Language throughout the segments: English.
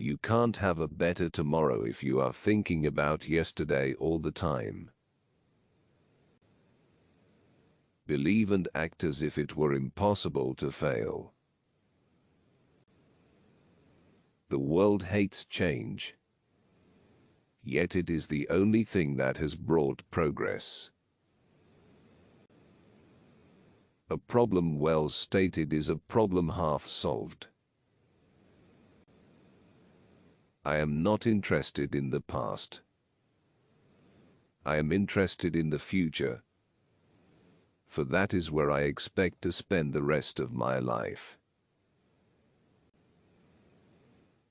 You can't have a better tomorrow if you are thinking about yesterday all the time. Believe and act as if it were impossible to fail. The world hates change, yet it is the only thing that has brought progress. A problem well stated is a problem half solved. I am not interested in the past. I am interested in the future, for that is where I expect to spend the rest of my life.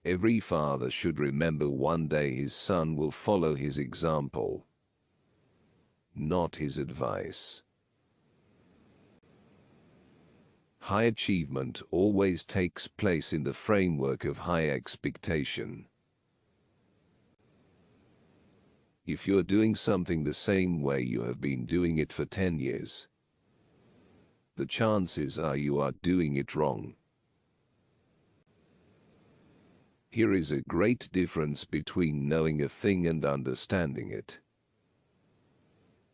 Every father should remember one day his son will follow his example, not his advice. High achievement always takes place in the framework of high expectation. If you're doing something the same way you have been doing it for 10 years, the chances are you are doing it wrong. Here is a great difference between knowing a thing and understanding it.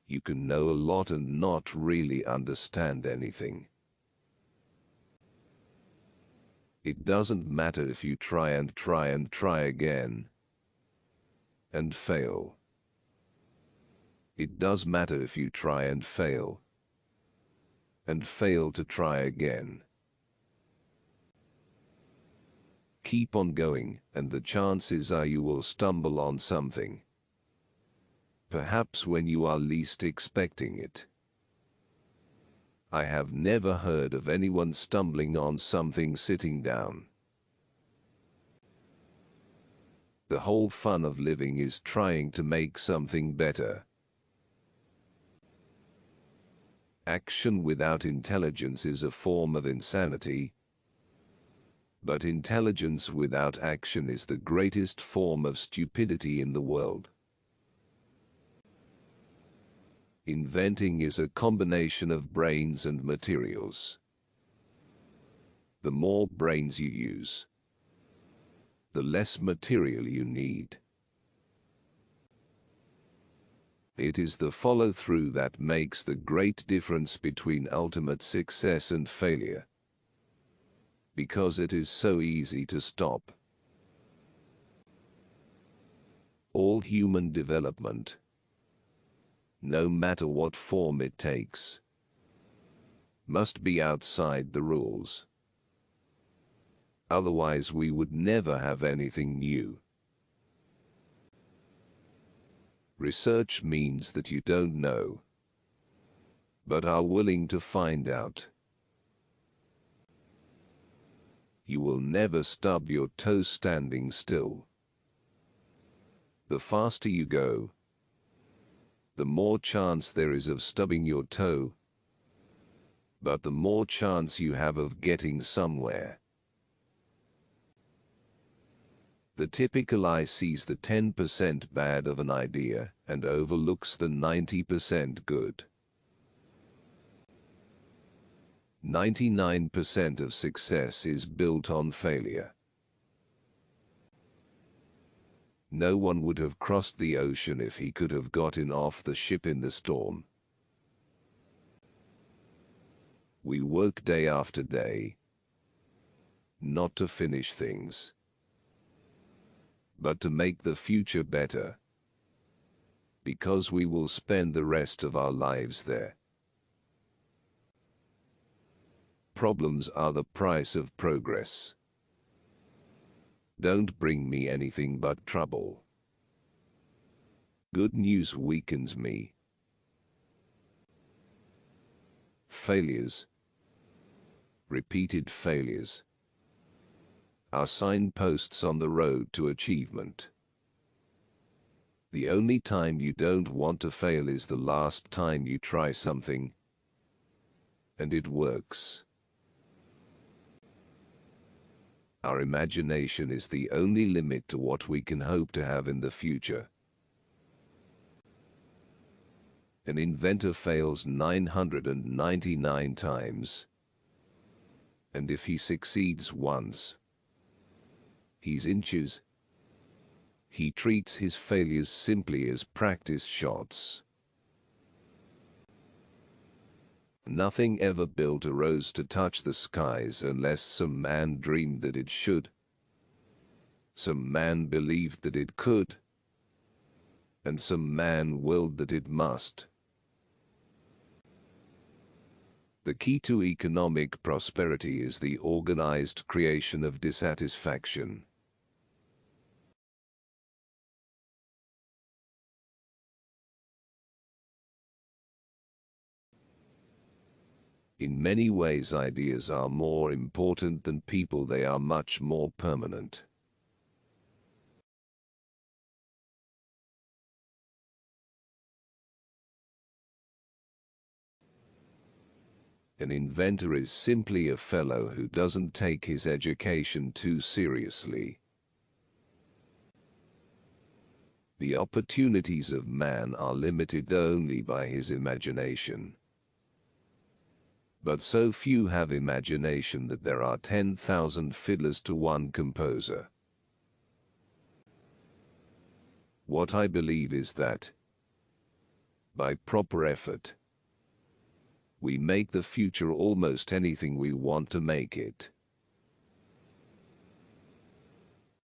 You can know a lot and not really understand anything. It doesn't matter if you try and try and try again and fail. It does matter if you try and fail to try again. Keep on going, and the chances are you will stumble on something, perhaps when you are least expecting it. I have never heard of anyone stumbling on something sitting down. The whole fun of living is trying to make something better. Action without intelligence is a form of insanity, but intelligence without action is the greatest form of stupidity in the world. Inventing is a combination of brains and materials. The more brains you use, the less material you need. It is the follow-through that makes the great difference between ultimate success and failure, because it is so easy to stop. All human development, no matter what form it takes, must be outside the rules. Otherwise we would never have anything new. Research means that you don't know, but are willing to find out. You will never stub your toe standing still. The faster you go, the more chance there is of stubbing your toe, but the more chance you have of getting somewhere. The typical eye sees the 10% bad of an idea and overlooks the 90% good. 99% of success is built on failure. No one would have crossed the ocean if he could have gotten off the ship in the storm. We work day after day, not to finish things, but to make the future better, because we will spend the rest of our lives there. Problems are the price of progress. Don't bring me anything but trouble. Good news weakens me. Failures, repeated failures, are signposts on the road to achievement. The only time you don't want to fail is the last time you try something, and it works. Our imagination is the only limit to what we can hope to have in the future. An inventor fails 999 times, and if he succeeds once, he's inches He treats his failures simply as practice shots. Nothing ever built arose to touch the skies unless some man dreamed that it should. Some man believed that it could. And some man willed that it must. The key to economic prosperity is the organized creation of dissatisfaction. In many ways, ideas are more important than people. They are much more permanent. An inventor is simply a fellow who doesn't take his education too seriously. The opportunities of man are limited only by his imagination. But so few have imagination that there are 10,000 fiddlers to one composer. What I believe is that, by proper effort, we make the future almost anything we want to make it.